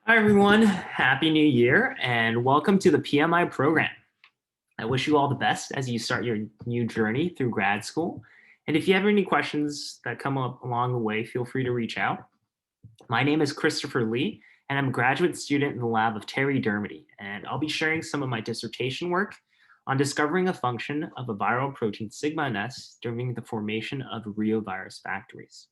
Hi, everyone. Happy New Year and welcome to the PMI program. I wish you all the best as you start your new journey through grad school. And if you have any questions that come up along the way, feel free to reach out. My name is Christopher Lee, and I'm a graduate student in the lab of Terry Dermody, and I'll be sharing some of my dissertation work on discovering a function of a viral protein sigma NS during the formation of reovirus factories.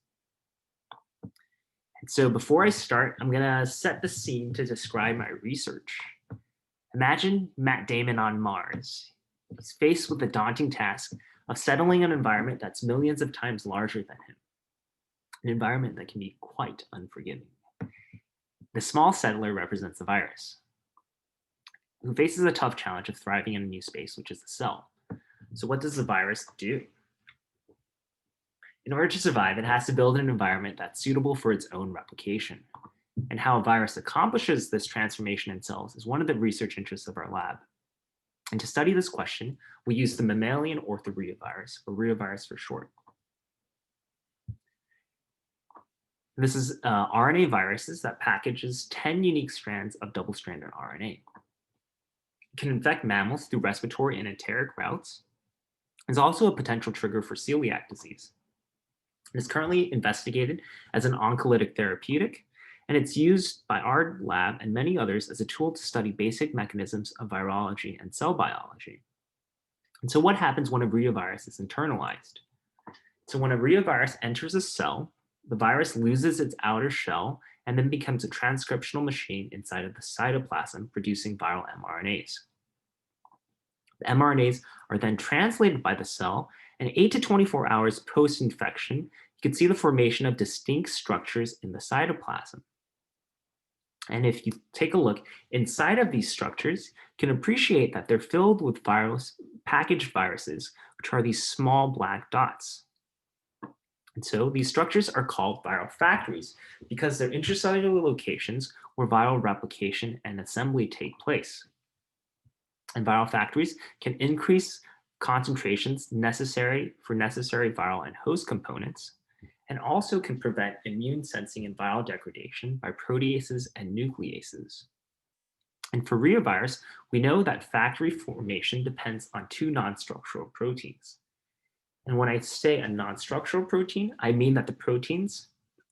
And so before I start, I'm going to set the scene to describe my research. Imagine Matt Damon on Mars. He's faced with the daunting task of settling an environment that's millions of times larger than him, an environment that can be quite unforgiving. The small settler represents the virus, who faces a tough challenge of thriving in a new space, which is the cell. So what does the virus do? In order to survive, it has to build an environment that's suitable for its own replication. And how a virus accomplishes this transformation in cells is one of the research interests of our lab. And to study this question, we use the mammalian orthoreovirus, or reovirus for short. This is RNA viruses that packages 10 unique strands of double-stranded RNA. It can infect mammals through respiratory and enteric routes. It's also a potential trigger for celiac disease. It is currently investigated as an oncolytic therapeutic, and it's used by our lab and many others as a tool to study basic mechanisms of virology and cell biology. And so what happens when a reovirus is internalized? So when a reovirus enters a cell, the virus loses its outer shell and then becomes a transcriptional machine inside of the cytoplasm, producing viral mRNAs. The mRNAs are then translated by the cell, and 8 to 24 hours post-infection, you can see the formation of distinct structures in the cytoplasm. And if you take a look inside of these structures, you can appreciate that they're filled with packaged viruses, which are these small black dots. And so these structures are called viral factories because they're intracellular locations where viral replication and assembly take place. And viral factories can increase concentrations necessary viral and host components, and also can prevent immune sensing and viral degradation by proteases and nucleases. And for reovirus, we know that factory formation depends on two non-structural proteins. And when I say a non-structural protein, I mean that the proteins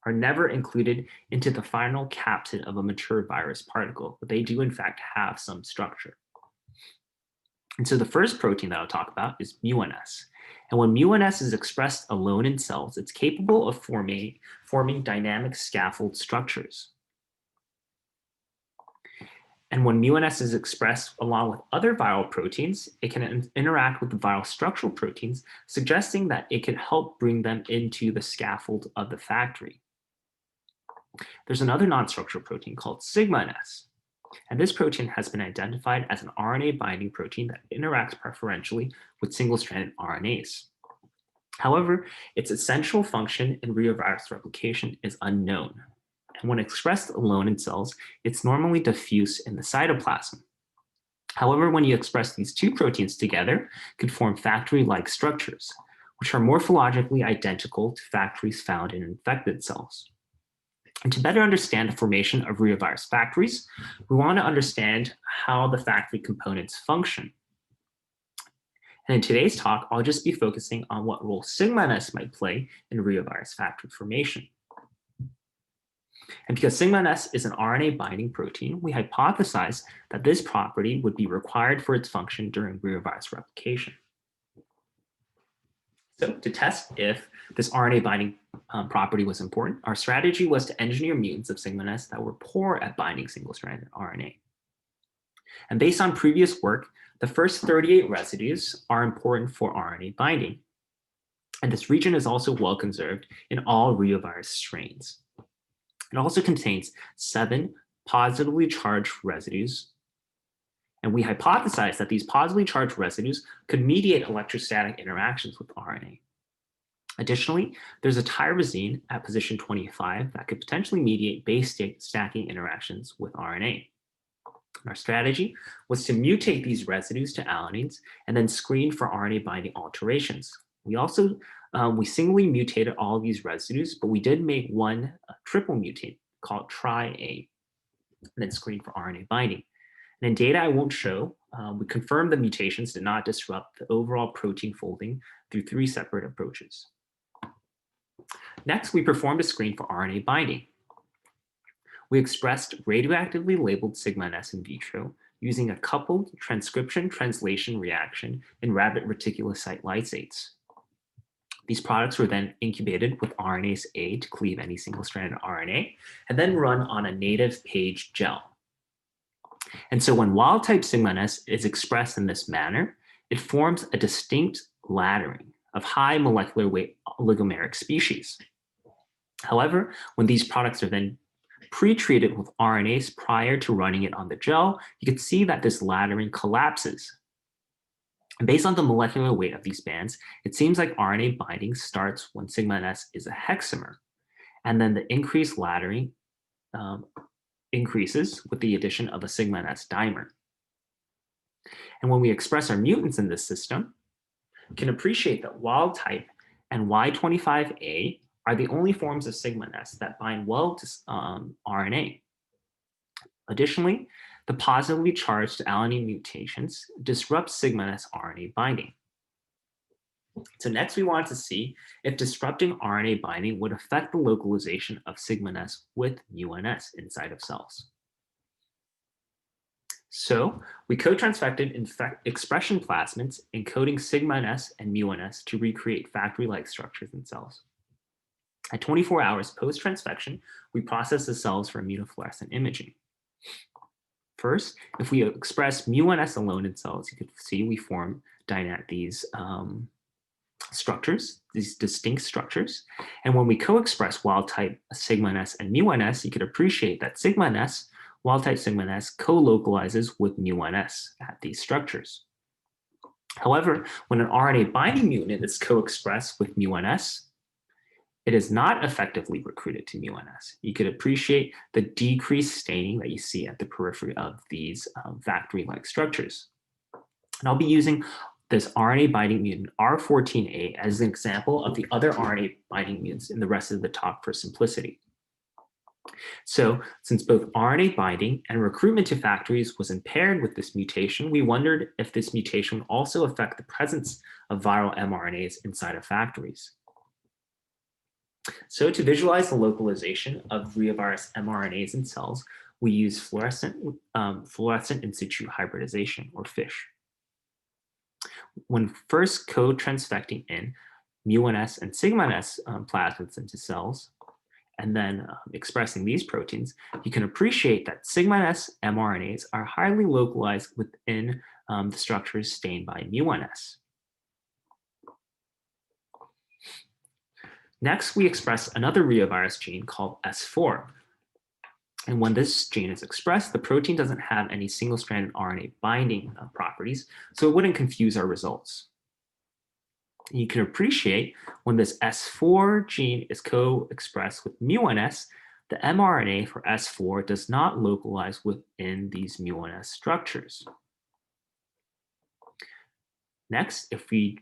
are never included into the final capsid of a mature virus particle, but they do in fact have some structure. And so the first protein that I'll talk about is MuNS. And when MuNS is expressed alone in cells, it's capable of forming dynamic scaffold structures. And when MuNS is expressed along with other viral proteins, it can interact with the viral structural proteins, suggesting that it can help bring them into the scaffold of the factory. There's another non-structural protein called sigma-NS. And this protein has been identified as an RNA binding protein that interacts preferentially with single-stranded RNAs. However, its essential function in reovirus replication is unknown. And when expressed alone in cells, it's normally diffuse in the cytoplasm. However, when you express these two proteins together, it can form factory-like structures, which are morphologically identical to factories found in infected cells. And to better understand the formation of reovirus factories, we want to understand how the factory components function. And in today's talk, I'll just be focusing on what role sigma-NS might play in reovirus factory formation. And because sigma-NS is an RNA binding protein, we hypothesize that this property would be required for its function during reovirus replication. So to test if this RNA binding property was important, our strategy was to engineer mutants of sigma-NS that were poor at binding single-stranded RNA. And based on previous work, the first 38 residues are important for RNA binding. And this region is also well conserved in all reovirus strains. It also contains 7 positively charged residues. And we hypothesized that these positively charged residues could mediate electrostatic interactions with RNA. Additionally, there's a tyrosine at position 25 that could potentially mediate base stacking interactions with RNA. Our strategy was to mutate these residues to alanines and then screen for RNA binding alterations. We also we singly mutated all of these residues, but we did make one triple mutate called Tri-A. and then screen for RNA binding. And in data I won't show, we confirmed the mutations did not disrupt the overall protein folding through 3 separate approaches. Next, we performed a screen for RNA binding. We expressed radioactively labeled sigma-NS in vitro using a coupled transcription-translation reaction in rabbit reticulocyte lysates. These products were then incubated with RNase A to cleave any single-stranded RNA, and then run on a native PAGE gel. And so when wild-type sigma-NS is expressed in this manner, it forms a distinct laddering of high molecular weight oligomeric species. However, when these products are then pre-treated with RNase prior to running it on the gel, you can see that this laddering collapses. And based on the molecular weight of these bands, it seems like RNA binding starts when sigma-NS is a hexamer, and then the increased laddering increases with the addition of a sigma-NS dimer. And when we express our mutants in this system, you can appreciate that wild type and Y25A are the only forms of sigma-NS that bind well to RNA. Additionally, the positively charged alanine mutations disrupt sigma-NS RNA binding. So next we wanted to see if disrupting RNA binding would affect the localization of sigma-NS with mu-NS inside of cells. So we co-transfected expression plasmids encoding sigma-NS and mu-NS to recreate factory-like structures in cells. At 24 hours post-transfection, we process the cells for immunofluorescent imaging. First, if we express mu-NS alone in cells, you can see we form these structures, these distinct structures. And when we co-express wild-type sigma-NS and mu-NS, you could appreciate that sigma-NS, wild-type sigma-NS, co-localizes with mu-NS at these structures. However, when an RNA binding mutant is co-expressed with mu-NS, it is not effectively recruited to mu-NS. You could appreciate the decreased staining that you see at the periphery of these factory-like structures. And I'll be using this RNA binding mutant R14A as an example of the other RNA binding mutants in the rest of the talk for simplicity. So since both RNA binding and recruitment to factories was impaired with this mutation, we wondered if this mutation would also affect the presence of viral mRNAs inside of factories. So to visualize the localization of reovirus mRNAs in cells, we use fluorescent in situ hybridization, or FISH. When first co-transfecting in mu-NS and sigma-NS plasmids into cells, and then expressing these proteins, you can appreciate that sigma-NS mRNAs are highly localized within the structures stained by mu-NS. Next, we express another reovirus gene called S4. And when this gene is expressed, the protein doesn't have any single-stranded RNA binding properties, so it wouldn't confuse our results. You can appreciate when this S4 gene is co-expressed with mu-NS, the mRNA for S4 does not localize within these mu-NS structures. Next, if we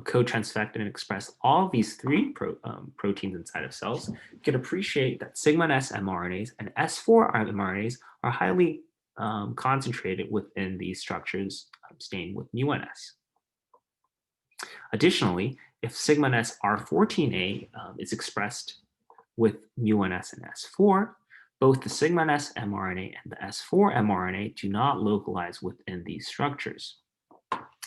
co-transfect and express all of these 3 proteins inside of cells, you can appreciate that sigma-NS mRNAs and S4 mRNAs are highly concentrated within these structures stained with mu-NS. Additionally, if sigma-NS R14A is expressed with mu-NS and S4, both the sigma-NS mRNA and the S4 mRNA do not localize within these structures.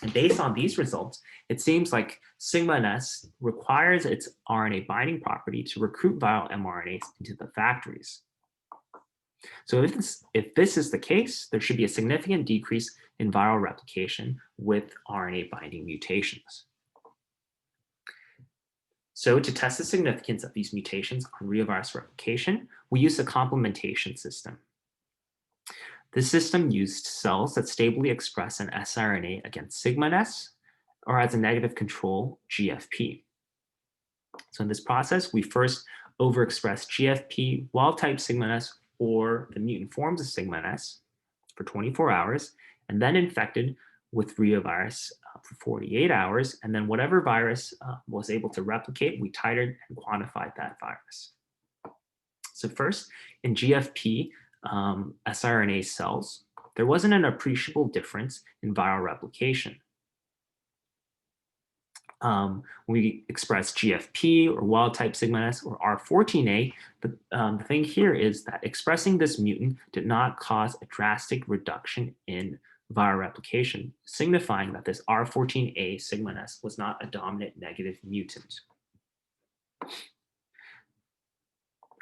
And based on these results, it seems like sigma-NS requires its RNA binding property to recruit viral mRNAs into the factories. So if this is the case, there should be a significant decrease in viral replication with RNA binding mutations. So to test the significance of these mutations on reovirus replication, we used a complementation system. This system used cells that stably express an siRNA against sigma-NS or as a negative control GFP. So in this process, we first overexpressed GFP wild-type sigma-NS or the mutant forms of sigma-NS for 24 hours, and then infected with reovirus for 48 hours. And then whatever virus was able to replicate, we titered and quantified that virus. So first, in GFP, siRNA cells, there wasn't an appreciable difference in viral replication. When we express GFP or wild type sigma S or R14A, the thing here is that expressing this mutant did not cause a drastic reduction in viral replication, signifying that this R14A sigma S was not a dominant negative mutant.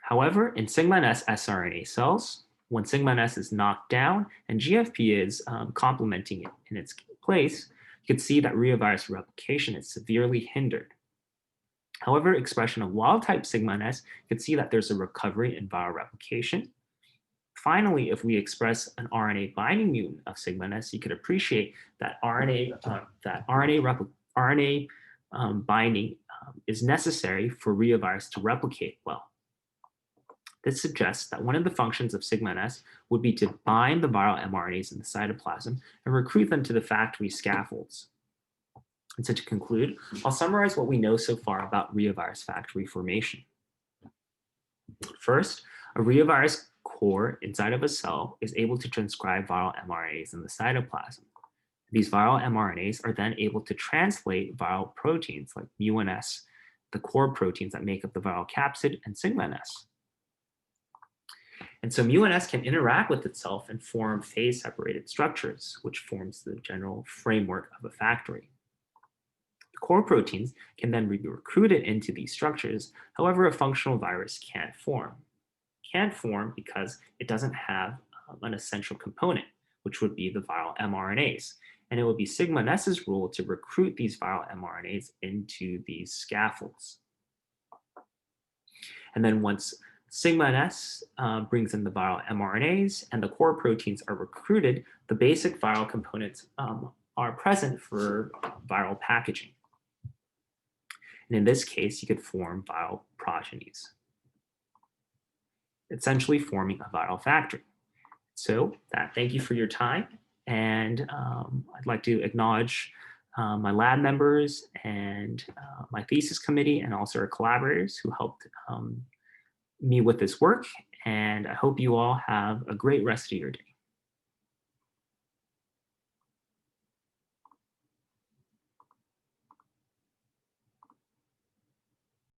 However, in sigma S siRNA cells, when sigma S is knocked down and GFP is complementing it in its place, you can see that reovirus replication is severely hindered. However, expression of wild-type sigma S, you can see that there's a recovery in viral replication. Finally, if we express an RNA binding mutant of sigma S, you could appreciate that RNA binding is necessary for reovirus to replicate well. This suggests that one of the functions of sigma S would be to bind the viral mRNAs in the cytoplasm and recruit them to the factory scaffolds. And so to conclude, I'll summarize what we know so far about reovirus factory formation. First, a reovirus core inside of a cell is able to transcribe viral mRNAs in the cytoplasm. These viral mRNAs are then able to translate viral proteins like mu-NS, the core proteins that make up the viral capsid, and sigma-NS. And so mu-NS can interact with itself and form phase-separated structures, which forms the general framework of a factory. The core proteins can then be recruited into these structures. However, a functional virus can't form. It can't form because it doesn't have an essential component, which would be the viral mRNAs. And it would be sigma-S's role to recruit these viral mRNAs into these scaffolds. And then once sigma-S brings in the viral mRNAs and the core proteins are recruited, the basic viral components are present for viral packaging. And in this case, you could form viral progenies, essentially forming a viral factory. So thank you for your time. And I'd like to acknowledge my lab members and my thesis committee and also our collaborators who helped me with this work. And I hope you all have a great rest of your day.